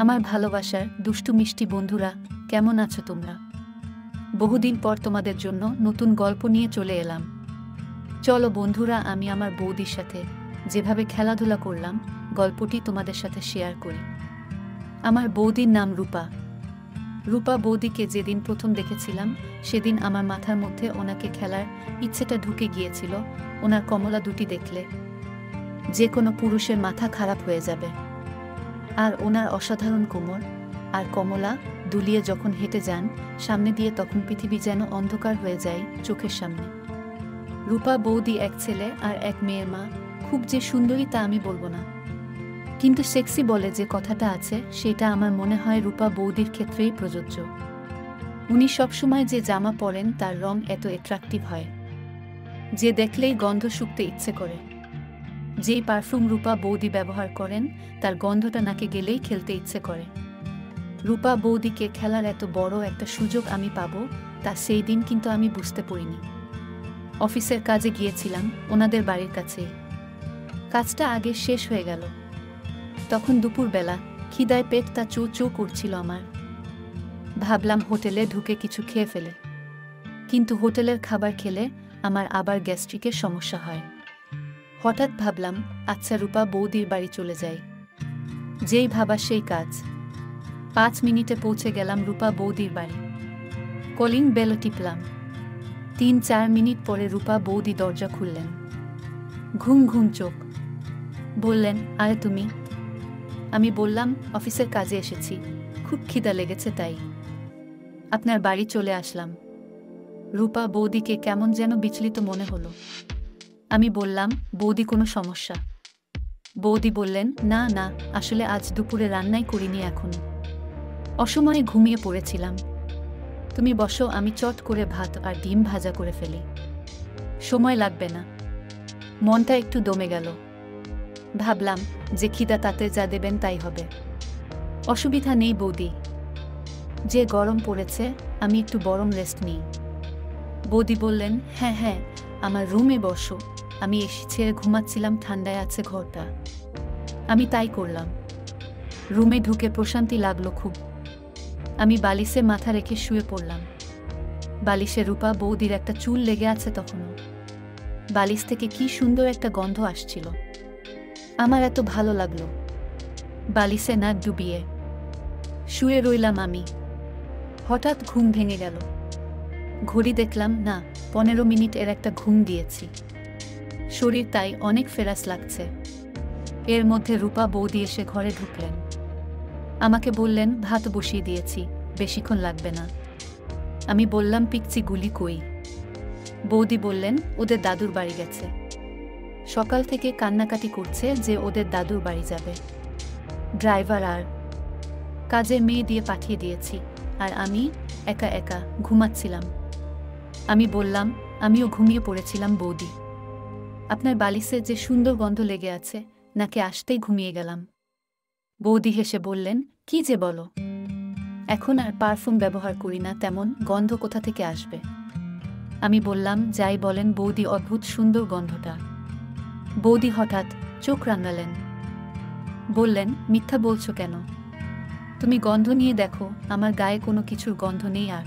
আমার ভালোবাসার দুষ্টু মিষ্টি বন্ধুরা, কেমন আছো তোমরা? বহুদিন পর তোমাদের জন্য নতুন গল্প নিয়ে চলে এলাম। চলো বন্ধুরা, আমি আমার বৌদির সাথে যেভাবে খেলাধুলা করলাম গল্পটি তোমাদের সাথে শেয়ার করি। আমার বৌদির নাম রূপা। রূপা বৌদিকে যেদিন প্রথম দেখেছিলাম সেদিন আমার মাথার মধ্যে ওনাকে খেলার ইচ্ছেটা ঢুকে গিয়েছিল। ওনার কমলা দুটি দেখলে যে কোনো পুরুষের মাথা খারাপ হয়ে যাবে। আর ওনার অসাধারণ কোমর আর কমলা দুলিয়ে যখন হেঁটে যান সামনে দিয়ে, তখন পৃথিবী যেন অন্ধকার হয়ে যায় চোখের সামনে। রূপা বৌদি এক ছেলে আর এক মেয়ের মা। খুব যে সুন্দরী তা আমি বলবো না, কিন্তু সেক্সি বলে যে কথাটা আছে সেটা আমার মনে হয় রূপা বৌদির ক্ষেত্রেই প্রযোজ্য। উনি সবসময় যে জামা পরেন তার রং এত অ্যাট্রাকটিভ হয় যে দেখলেই গন্ধ শুঁকতে ইচ্ছে করে। যেই পারফিউম রূপা বৌদি ব্যবহার করেন তার গন্ধটা নাকে গেলেই খেলতে ইচ্ছে করে। রূপা বৌদিকে খেলার এত বড় একটা সুযোগ আমি পাবো তা সেই দিন কিন্তু আমি বুঝতে পারিনি। অফিসের কাজে গিয়েছিলাম ওনাদের বাড়ির কাছেই। কাজটা আগে শেষ হয়ে গেল। তখন দুপুরবেলা খিদায় পেটটা চো চো করছিল আমার। ভাবলাম হোটেলে ঢুকে কিছু খেয়ে ফেলে, কিন্তু হোটেলের খাবার খেলে আমার আবার গ্যাস্ট্রিকের সমস্যা হয়। হঠাৎ ভাবলাম, আচ্ছা রূপা বৌদির বাড়ি চলে যাই। যেই ভাবা সেই কাজ। 5 মিনিটে পৌঁছে গেলাম রূপা বৌদির বাড়ি। কলিং বেল টিপলাম। 3-4 মিনিট পরে রূপা বৌদি দরজা খুললেন। ঘুম ঘুম চোখ। বললেন, আরে তুমি? আমি বললাম, অফিসের কাজে এসেছি, খুব খিদা লেগেছে তাই আপনার বাড়ি চলে আসলাম। রূপা বৌদিকে কেমন যেন বিচলিত মনে হলো। আমি বললাম, বৌদি কোনো সমস্যা? বৌদি বললেন, না না, আসলে আজ দুপুরে রান্নাই করিনি এখনো। অসময়ে ঘুমিয়ে পড়েছিলাম। তুমি বসো, আমি চট করে ভাত আর ডিম ভাজা করে ফেলি। সময় লাগবে না। মনটা একটু দমে গেল। ভাবলাম যে খিদা তাতে যা দেবেন তাই হবে। অসুবিধা নেই বৌদি, যে গরম পড়েছে আমি একটু গরম রেস্ট নিই। বৌদি বললেন, হ্যাঁ হ্যাঁ, আমার রুমে বসো, আমি এসি ছেড়ে ঘুমাচ্ছিলাম, ঠান্ডায় আছে ঘরটা। আমি তাই করলাম। রুমে ঢুকে প্রশান্তি লাগলো খুব। আমি বালিশে মাথা রেখে শুয়ে পড়লাম। বালিশে রূপা বৌদির একটা চুল লেগে আছে তখনও। বালিশ থেকে কি সুন্দর একটা গন্ধ আসছিল। আমার এত ভালো লাগলো। বালিশে নাক ডুবিয়ে শুয়ে রইলাম আমি। হঠাৎ ঘুম ভেঙে গেল। ঘড়ি দেখলাম, না, 15 মিনিট এর একটা ঘুম দিয়েছি। শরীর তাই অনেক ফেরাস লাগছে। এর মধ্যে রূপা বৌদি এসে ঘরে ঢুকলেন। আমাকে বললেন, ভাত বসিয়ে দিয়েছি, বেশিক্ষণ লাগবে না। আমি বললাম, পিকচি গুলি কই? বৌদি বললেন, ওদের দাদুর বাড়ি গেছে। সকাল থেকে কান্নাকাটি করছে যে ওদের দাদুর বাড়ি যাবে। ড্রাইভার আর কাজের মেয়ে দিয়ে পাঠিয়ে দিয়েছি, আর আমি একা একা ঘুমাচ্ছিলাম। আমি বললাম, আমিও ঘুমিয়ে পড়েছিলাম বৌদি। আপনার বালিশে যে সুন্দর গন্ধ লেগে আছে, নাকে আসতেই ঘুমিয়ে গেলাম। বৌদি হেসে বললেন, কি যে বলো, এখন আর পারফিউম ব্যবহার করি না, তেমন গন্ধ কোথা থেকে আসবে? আমি বললাম, যাই বলেন বৌদি, অদ্ভুত সুন্দর গন্ধটা। বৌদি হঠাৎ চোখ রাঙালেন। বললেন, মিথ্যা বলছো কেন? তুমি গন্ধ নিয়ে দেখো, আমার গায়ে কোনো কিছুর গন্ধ নেই। আর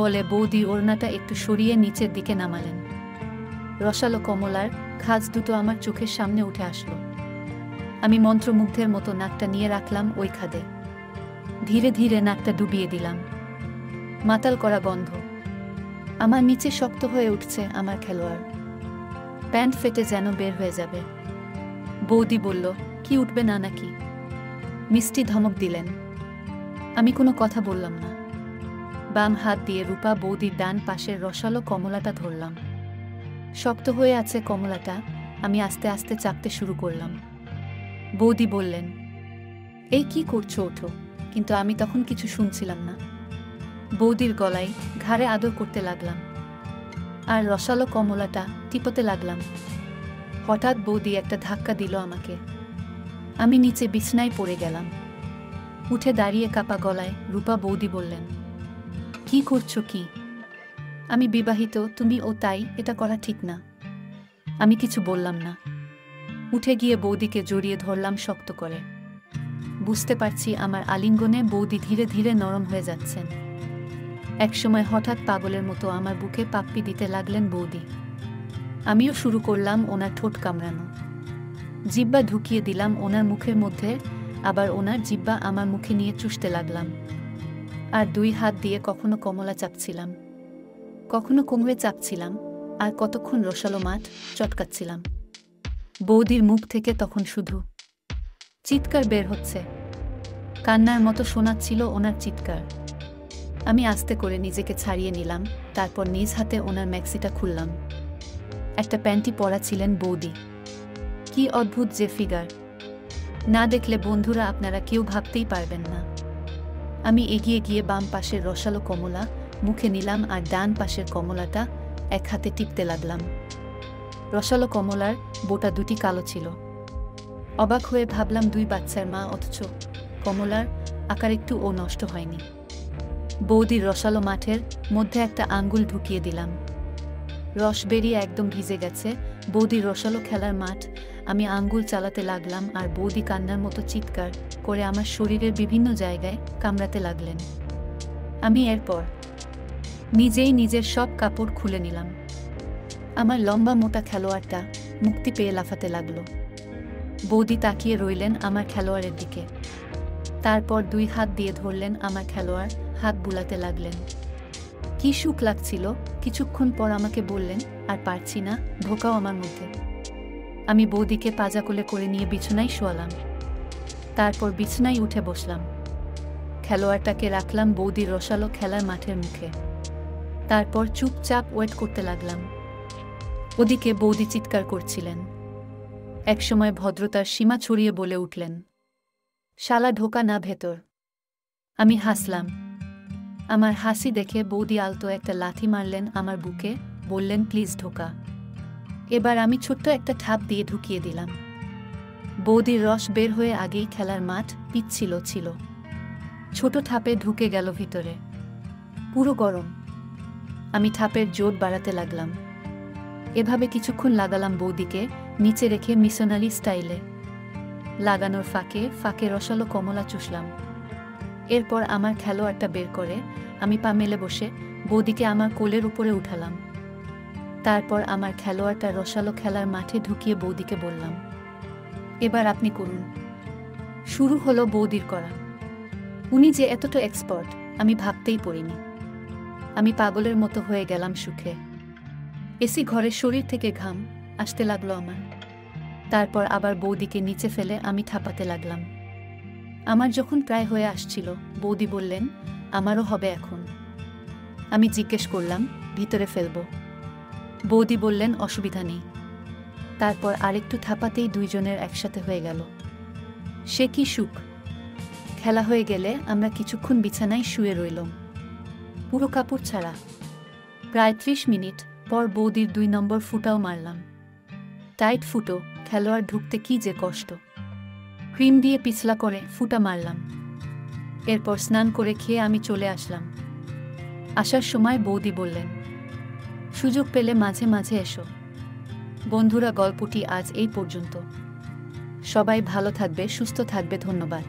বলে বৌদি ওড়নাটা একটু সরিয়ে নিচের দিকে নামালেন। রসালো কমলার খাজ দুটো আমার চোখের সামনে উঠে আসলো। আমি মন্ত্রমুগ্ধের মতো নাকটা নিয়ে রাখলাম ওই খাদে। ধীরে ধীরে নাকটা ডুবিয়ে দিলাম। মাতাল করা গন্ধ। আমার নিচে শক্ত হয়ে উঠছে আমার খেলোয়াড়। প্যান্ট ফেটে যেন বের হয়ে যাবে। বৌদি বলল, কি উঠবে না নাকি? মিষ্টি ধমক দিলেন। আমি কোনো কথা বললাম না। বাম হাত দিয়ে রূপা বৌদির ডান পাশের রসালো কমলাটা ধরলাম। শক্ত হয়ে আছে কমলাটা। আমি আস্তে আস্তে চাপতে শুরু করলাম। বৌদি বললেন, এই কি করছো, ওঠো। কিন্তু আমি তখন কিছু শুনছিলাম না। বৌদির গলায় ঘাড়ে আদর করতে লাগলাম আর রসালো কমলাটা টিপতে লাগলাম। হঠাৎ বৌদি একটা ধাক্কা দিল আমাকে। আমি নিচে বিছনায় পড়ে গেলাম। উঠে দাঁড়িয়ে কাপা গলায় রূপা বৌদি বললেন, কি করছো কি? আমি বিবাহিত, তুমি ও, তাই এটা করা ঠিক না। আমি কিছু বললাম না। উঠে গিয়ে বৌদিকে জড়িয়ে ধরলাম শক্ত করে। বুঝতে পারছি আমার আলিঙ্গনে বৌদি ধীরে ধীরে নরম হয়ে যাচ্ছেন। একসময় হঠাৎ পাগলের মতো আমার বুকে পাপ্পি দিতে লাগলেন বৌদি। আমিও শুরু করলাম ওনার ঠোঁট কামড়ানো। জিহ্বা ঢুকিয়ে দিলাম ওনার মুখের মধ্যে, আবার ওনার জিহ্বা আমার মুখে নিয়ে চুষতে লাগলাম। আর 2 হাত দিয়ে কখনো কমলা চাপছিলাম, কখনো কোমরে চাপছিলাম, আর কতক্ষণ রসালো মাঠ চটকাচ্ছিলাম। বৌদির মুখ থেকে তখন শুধু চিৎকার বের হচ্ছে, কান্নার মতো শোনাচ্ছিল ওনার চিৎকার। আমি আস্তে করে নিজেকে ছাড়িয়ে নিলাম, তারপর নিজ হাতে ওনার ম্যাক্সিটা খুললাম। একটা প্যান্টি পরা ছিলেন বৌদি। কি অদ্ভুত যে ফিগার! না দেখলে বন্ধুরা আপনারা কেউ ভাবতেই পারবেন না। আমি এগিয়ে গিয়ে বাম পাশের রসালো কমলা মুখে নিলাম আর ডান পাশের কমলাটা এক হাতে টিপতে লাগলাম। রসালো কমলার বোটা দুটি কালো ছিল। অবাক হয়ে ভাবলাম 2 বাচ্চার মা, অথচ কমলার আকার একটুও নষ্ট হয়নি। বৌদির রসালো মাঠের মধ্যে একটা আঙ্গুল ঢুকিয়ে দিলাম। রস বেরিয়ে একদম ভিজে গেছে বৌদির রসালো খেলার মাঠ। আমি আঙ্গুল চালাতে লাগলাম আর বৌদি কান্নার মতো চিৎকার করে আমার শরীরের বিভিন্ন জায়গায় কামড়াতে লাগলেন। আমি এরপর নিজেই নিজের সব কাপড় খুলে নিলাম। আমার লম্বা মোটা খেলোয়াড়টা মুক্তি পেয়ে লাফাতে লাগলো। বৌদি তাকিয়ে রইলেন আমার খেলোয়াড়ের দিকে। তারপর 2 হাত দিয়ে ধরলেন আমার খেলোয়াড়, হাত বুলাতে লাগলেন। কি সুখ লাগছিল! কিছুক্ষণ পর আমাকে বললেন, আর পারছি না, ঢোকাও আমার মধ্যে। আমি বৌদিকে পাজা কোলে করে নিয়ে বিছানায় শোয়ালাম। তারপর বিছানায় উঠে বসলাম। খেলোয়াড়টাকে রাখলাম বৌদির রসালো খেলার মাঠের মুখে। তারপর চুপচাপ ওয়েট করতে লাগলাম। ওদিকে বৌদি চিৎকার করছিলেন। একসময় ভদ্রতার সীমা ছড়িয়ে বলে উঠলেন, শালা ঢোকা না ভেতর। আমি হাসলাম। আমার হাসি দেখে বৌদি আলতো একটা লাথি মারলেন আমার বুকে, বললেন, প্লিজ ঢোকা। এবার আমি ছোট্ট একটা ঠাপ দিয়ে ঢুকিয়ে দিলাম। বৌদির রস বের হয়ে আগেই খেলার মাঠ পিচ্ছিল ছিল। ছোট ঠাপে ঢুকে গেল ভিতরে। পুরো গরম। আমি ঠাপের জোর বাড়াতে লাগলাম। এভাবে কিছুক্ষণ লাগালাম বৌদিকে নিচে রেখে মিশনারি স্টাইলে। লাগানোর ফাঁকে ফাঁকে রসালো কমলা চুষলাম। এরপর আমার খেলোয়াড়টা বের করে আমি পা মেলে বসে বৌদিকে আমার কোলের উপরে উঠালাম। তারপর আমার খেলোয়াড়টা রসালো খেলার মাঠে ঢুকিয়ে বৌদিকে বললাম, এবার আপনি করুন। শুরু হলো বৌদির করা। উনি যে এতটা এক্সপার্ট আমি ভাবতেই পারিনি। আমি পাগলের মতো হয়ে গেলাম সুখে। এসি ঘরের শরীর থেকে ঘাম আসতে লাগলো আমার। তারপর আবার বৌদিকে নিচে ফেলে আমি ঠাপাতে লাগলাম। আমার যখন প্রায় হয়ে আসছিল, বৌদি বললেন, আমারও হবে এখন। আমি জিজ্ঞেস করলাম, ভিতরে ফেলবো? বৌদি বললেন, অসুবিধা নেই। তারপর আরেকটু থাপাতেই 2 জনের একসাথে হয়ে গেল। সে কি সুখ! খেলা হয়ে গেলে আমরা কিছুক্ষণ বিছানায় শুয়ে রইলাম, পুরো কাপড় ছাড়া। প্রায় 30 মিনিট পর বৌদির 2 নম্বর ফুটাও মারলাম। টাইট ফুটো, খেলোয়াড় ঢুকতে কি যে কষ্ট। ক্রিম দিয়ে পিছলা করে ফুটা মারলাম। এরপর স্নান করে খেয়ে আমি চলে আসলাম। আসার সময় বৌদি বললেন, সুযোগ পেলে মাঝে মাঝে এসো। বন্ধুরা, গল্পটি আজ এই পর্যন্ত। সবাই ভালো থাকবে, সুস্থ থাকবে। ধন্যবাদ।